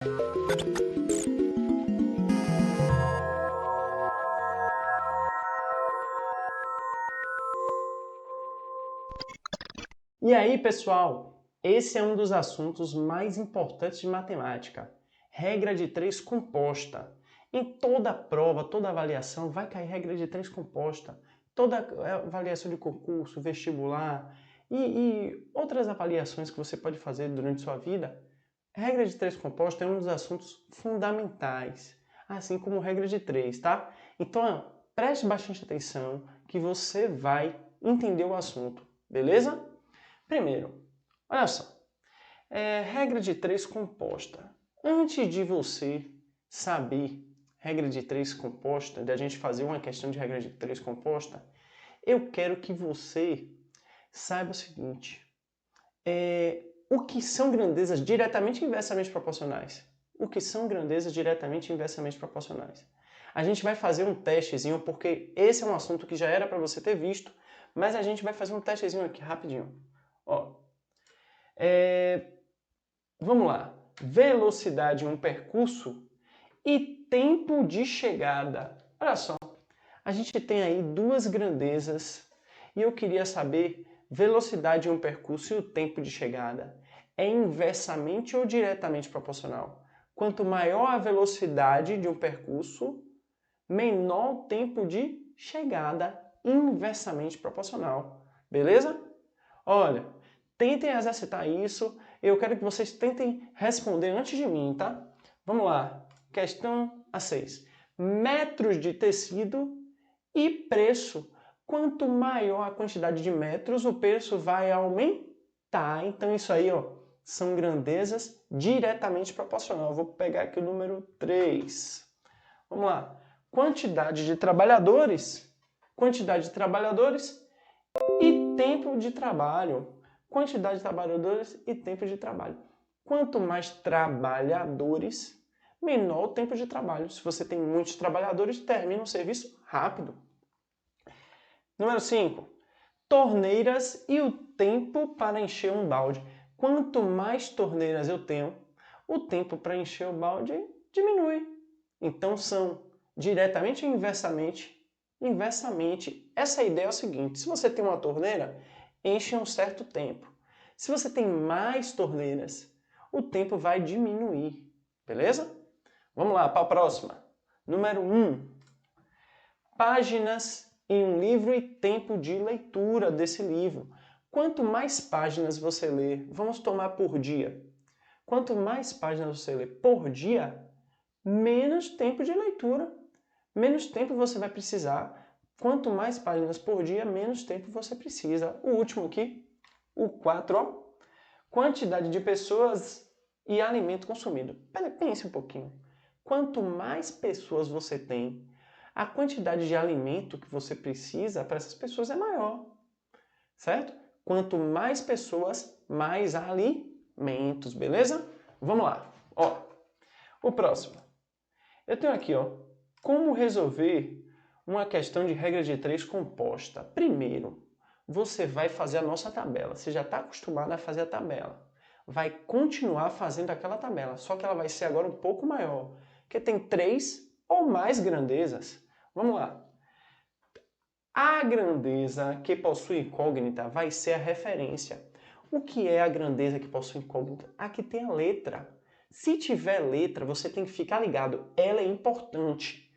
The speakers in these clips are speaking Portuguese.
E aí, pessoal, esse é um dos assuntos mais importantes de matemática. Regra de 3 composta. Em toda prova, toda avaliação vai cair regra de 3 composta. Toda avaliação de concurso, vestibular e outras avaliações que você pode fazer durante sua vida, regra de 3 composta é um dos assuntos fundamentais, assim como regra de 3, tá? Então, preste bastante atenção que você vai entender o assunto, beleza? Primeiro, olha só, regra de 3 composta. Antes de você saber regra de 3 composta, de a gente fazer uma questão de regra de 3 composta, eu quero que você saiba o seguinte, o que são grandezas diretamente e inversamente proporcionais? O que são grandezas diretamente e inversamente proporcionais? A gente vai fazer um testezinho, porque esse é um assunto que já era para você ter visto, mas a gente vai fazer um testezinho aqui rapidinho. Ó, vamos lá. Velocidade em um percurso e tempo de chegada. Olha só, a gente tem aí duas grandezas e eu queria saber velocidade em um percurso e o tempo de chegada. É inversamente ou diretamente proporcional? Quanto maior a velocidade de um percurso, menor o tempo de chegada, inversamente proporcional. Beleza? Olha, tentem exercitar isso. Eu quero que vocês tentem responder antes de mim, tá? Vamos lá. Questão A6. Metros de tecido e preço. Quanto maior a quantidade de metros, o preço vai aumentar. Então, isso aí, ó, são grandezas diretamente proporcional. Eu vou pegar aqui o número 3. Vamos lá. Quantidade de trabalhadores e tempo de trabalho. Quantidade de trabalhadores e tempo de trabalho. Quanto mais trabalhadores, menor o tempo de trabalho. Se você tem muitos trabalhadores, termina o serviço rápido. Número 5. Torneiras e o tempo para encher um balde. Quanto mais torneiras eu tenho, o tempo para encher o balde diminui. Então são diretamente ou inversamente? Inversamente. Essa ideia é o seguinte, se você tem uma torneira, enche em um certo tempo. Se você tem mais torneiras, o tempo vai diminuir. Beleza? Vamos lá, para a próxima. Número 1. Páginas em um livro e tempo de leitura desse livro. Quanto mais páginas você lê, vamos tomar por dia. Quanto mais páginas você lê por dia, menos tempo de leitura. Menos tempo você vai precisar. Quanto mais páginas por dia, menos tempo você precisa. O último aqui, o 4, ó. Quantidade de pessoas e alimento consumido. Pense um pouquinho. Quanto mais pessoas você tem, a quantidade de alimento que você precisa para essas pessoas é maior. Certo? Quanto mais pessoas, mais alimentos, beleza? Vamos lá. Ó, o próximo. Eu tenho aqui, ó, como resolver uma questão de regra de 3 composta. Primeiro, você vai fazer a nossa tabela. Você já está acostumado a fazer a tabela. Vai continuar fazendo aquela tabela, só que ela vai ser agora um pouco maior, porque tem 3 ou mais grandezas. Vamos lá. A grandeza que possui incógnita vai ser a referência. O que é a grandeza que possui incógnita? A que tem a letra. Se tiver letra, você tem que ficar ligado. Ela é importante.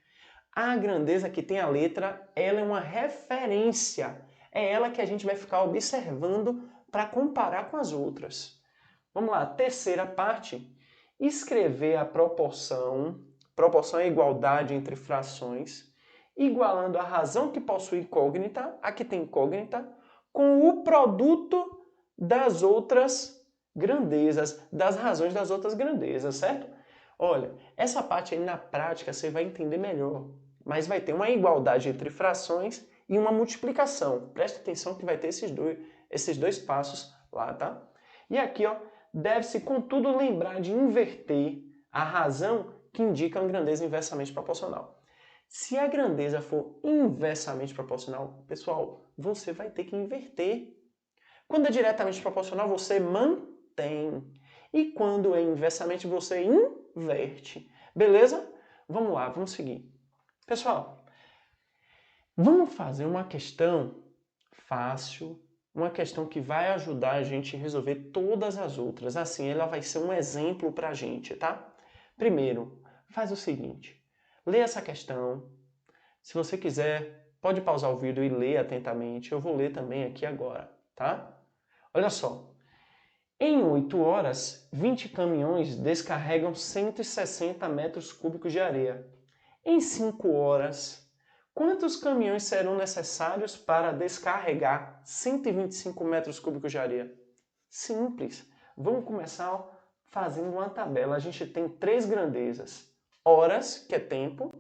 A grandeza que tem a letra, ela é uma referência. É ela que a gente vai ficar observando para comparar com as outras. Vamos lá, terceira parte. Escrever a proporção. Proporção é igualdade entre frações. Igualando a razão que possui incógnita, a que tem incógnita, com o produto das outras grandezas, das razões das outras grandezas, certo? Olha, essa parte aí na prática você vai entender melhor, mas vai ter uma igualdade entre frações e uma multiplicação. Preste atenção que vai ter esses dois passos lá, tá? E aqui, ó, deve-se, contudo, lembrar de inverter a razão que indica uma grandeza inversamente proporcional. Se a grandeza for inversamente proporcional, pessoal, você vai ter que inverter. Quando é diretamente proporcional, você mantém. E quando é inversamente, você inverte. Beleza? Vamos lá, vamos seguir. Pessoal, vamos fazer uma questão fácil, uma questão que vai ajudar a gente a resolver todas as outras. Assim, ela vai ser um exemplo para a gente, tá? Primeiro, faz o seguinte. Lê essa questão. Se você quiser, pode pausar o vídeo e ler atentamente. Eu vou ler também aqui agora, tá? Olha só. Em 8 horas, 20 caminhões descarregam 160 metros cúbicos de areia. Em 5 horas, quantos caminhões serão necessários para descarregar 125 metros cúbicos de areia? Simples. Vamos começar fazendo uma tabela. A gente tem 3 grandezas. Horas, que é tempo,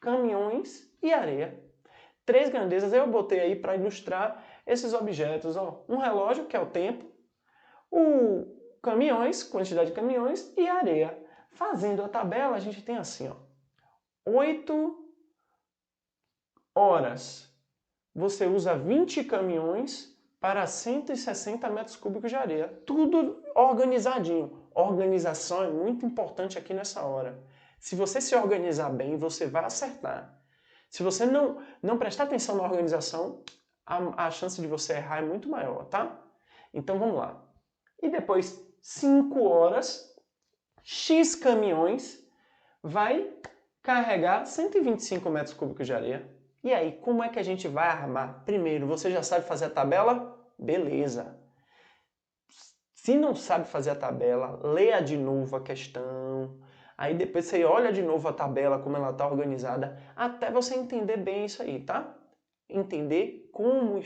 caminhões e areia. 3 grandezas eu botei aí para ilustrar esses objetos. Ó. Um relógio, que é o tempo, o caminhões, quantidade de caminhões e areia. Fazendo a tabela, a gente tem assim, ó, 8 horas. Você usa 20 caminhões para 160 metros cúbicos de areia. Tudo organizadinho. Organização é muito importante aqui nessa hora. Se você se organizar bem, você vai acertar. Se você não prestar atenção na organização, a chance de você errar é muito maior, tá? Então vamos lá. E depois, 5 horas, X caminhões vai carregar 125 metros cúbicos de areia. E aí, como é que a gente vai armar? Primeiro, você já sabe fazer a tabela? Beleza. Se não sabe fazer a tabela, leia de novo a questão. Aí depois você olha de novo a tabela, como ela está organizada, até você entender bem isso aí, tá? Entender como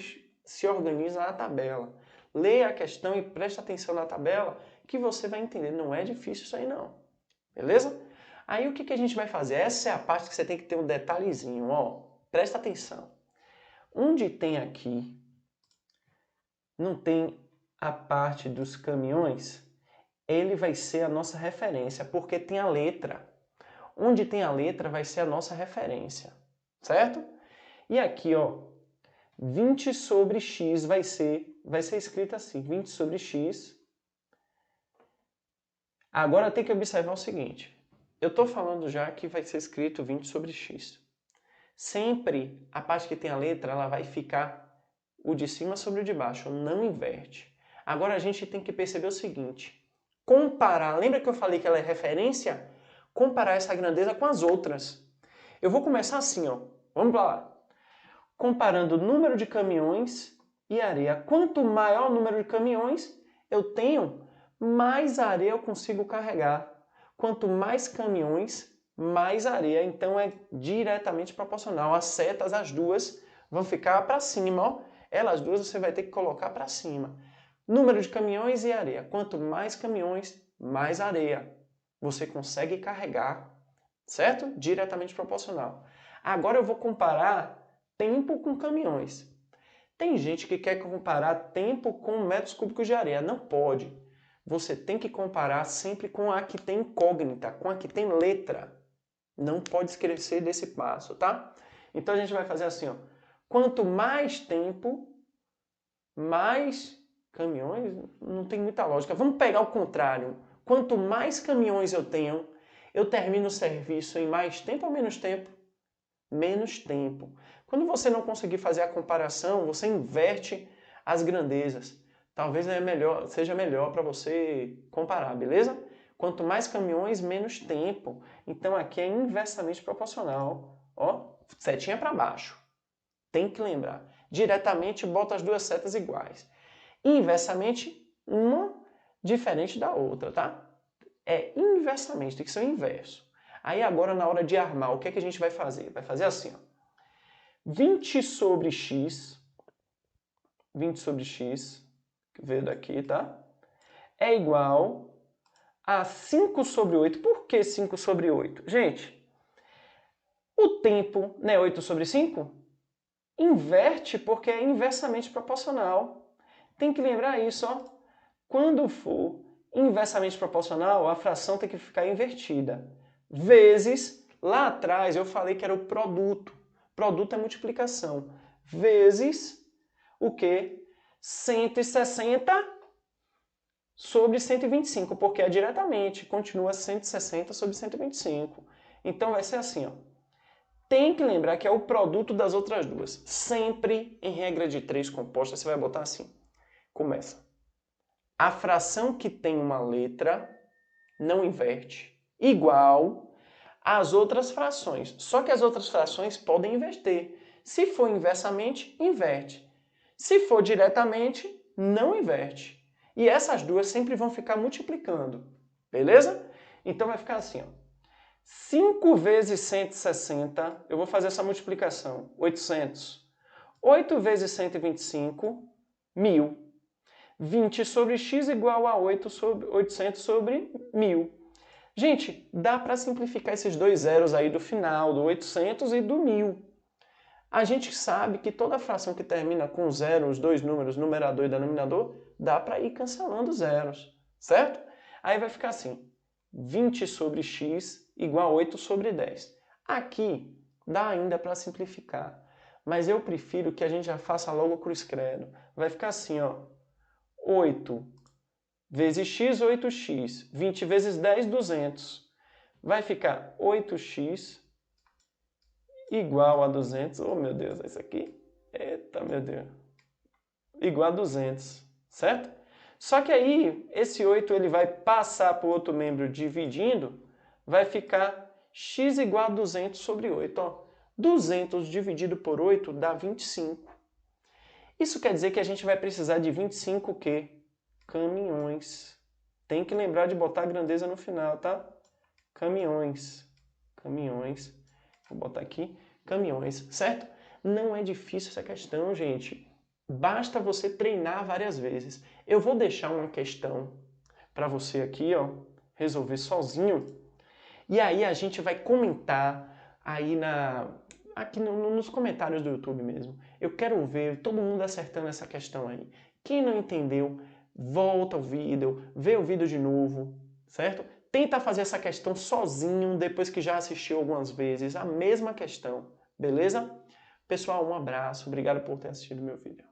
se organiza a tabela. Leia a questão e preste atenção na tabela que você vai entender. Não é difícil isso aí não. Beleza? Aí o que a gente vai fazer? Essa é a parte que você tem que ter um detalhezinho. Ó, presta atenção. Onde tem aqui, não tem a parte dos caminhões, ele vai ser a nossa referência, porque tem a letra. Onde tem a letra vai ser a nossa referência. Certo? E aqui, ó, 20 sobre x vai ser escrito assim, 20 sobre x. Agora tem que observar o seguinte, eu estou falando já que vai ser escrito 20 sobre x. Sempre a parte que tem a letra, ela vai ficar o de cima sobre o de baixo, não inverte. Agora a gente tem que perceber o seguinte, comparar, lembra que eu falei que ela é referência? Comparar essa grandeza com as outras. Eu vou começar assim, ó, vamos lá. Comparando o número de caminhões e areia. Quanto maior o número de caminhões eu tenho, mais areia eu consigo carregar. Quanto mais caminhões, mais areia. Então é diretamente proporcional. As setas, as duas, vão ficar para cima. Ó. Elas duas você vai ter que colocar para cima. Número de caminhões e areia. Quanto mais caminhões, mais areia. Você consegue carregar, certo? Diretamente proporcional. Agora eu vou comparar tempo com caminhões. Tem gente que quer comparar tempo com metros cúbicos de areia. Não pode. Você tem que comparar sempre com a que tem incógnita, com a que tem letra. Não pode esquecer desse passo, tá? Então a gente vai fazer assim, ó. Quanto mais tempo, mais caminhões, não tem muita lógica. Vamos pegar o contrário. Quanto mais caminhões eu tenho, eu termino o serviço em mais tempo ou menos tempo? Menos tempo. Quando você não conseguir fazer a comparação, você inverte as grandezas. Talvez seja melhor para você comparar, beleza? Quanto mais caminhões, menos tempo. Então aqui é inversamente proporcional. Ó, setinha para baixo. Tem que lembrar. Diretamente, bota as duas setas iguais. Inversamente, uma diferente da outra, tá? É inversamente, tem que ser o inverso. Aí agora, na hora de armar, o que é que a gente vai fazer? Vai fazer assim, ó. 20 sobre x, que veio daqui, tá? É igual a 5 sobre 8. Por que 5 sobre 8? Gente, o tempo não é 8 sobre 5? Inverte porque é inversamente proporcional. Tem que lembrar isso, ó. Quando for inversamente proporcional, a fração tem que ficar invertida. Vezes, lá atrás eu falei que era o produto. Produto é multiplicação. Vezes o quê? 160 sobre 125, porque é diretamente, continua 160 sobre 125. Então vai ser assim, ó. Tem que lembrar que é o produto das outras duas. Sempre, em regra de 3 composta, você vai botar assim. Começa. A fração que tem uma letra não inverte, igual às outras frações. Só que as outras frações podem inverter. Se for inversamente, inverte. Se for diretamente, não inverte. E essas duas sempre vão ficar multiplicando. Beleza? Então vai ficar assim, ó. 5 vezes 160, eu vou fazer essa multiplicação, 800. 8 vezes 125, 1000. 20 sobre x igual a 800 sobre 1000. Gente, dá para simplificar esses dois zeros aí do final, do 800 e do 1000. A gente sabe que toda fração que termina com zero, os dois números, numerador e denominador, dá para ir cancelando zeros, certo? Aí vai ficar assim, 20 sobre x igual a 8 sobre 10. Aqui dá ainda para simplificar, mas eu prefiro que a gente já faça logo cruz credo. Vai ficar assim, ó, 8 vezes x, 8x. 20 vezes 10, 200. Vai ficar 8x igual a 200. Oh, meu Deus, isso aqui? Eita, meu Deus. Igual a 200, certo? Só que aí, esse 8 ele vai passar para o outro membro dividindo, vai ficar x igual a 200 sobre 8. Ó. 200 dividido por 8 dá 25. Isso quer dizer que a gente vai precisar de 25 o quê? Caminhões. Tem que lembrar de botar a grandeza no final, tá? Caminhões. Caminhões. Vou botar aqui. Caminhões, certo? Não é difícil essa questão, gente. Basta você treinar várias vezes. Eu vou deixar uma questão para você aqui, ó, resolver sozinho. E aí a gente vai comentar aí aqui nos comentários do YouTube mesmo. Eu quero ver todo mundo acertando essa questão aí. Quem não entendeu, volta ao vídeo, vê o vídeo de novo, certo? Tenta fazer essa questão sozinho, depois que já assistiu algumas vezes, a mesma questão, beleza? Pessoal, um abraço, obrigado por ter assistido meu vídeo.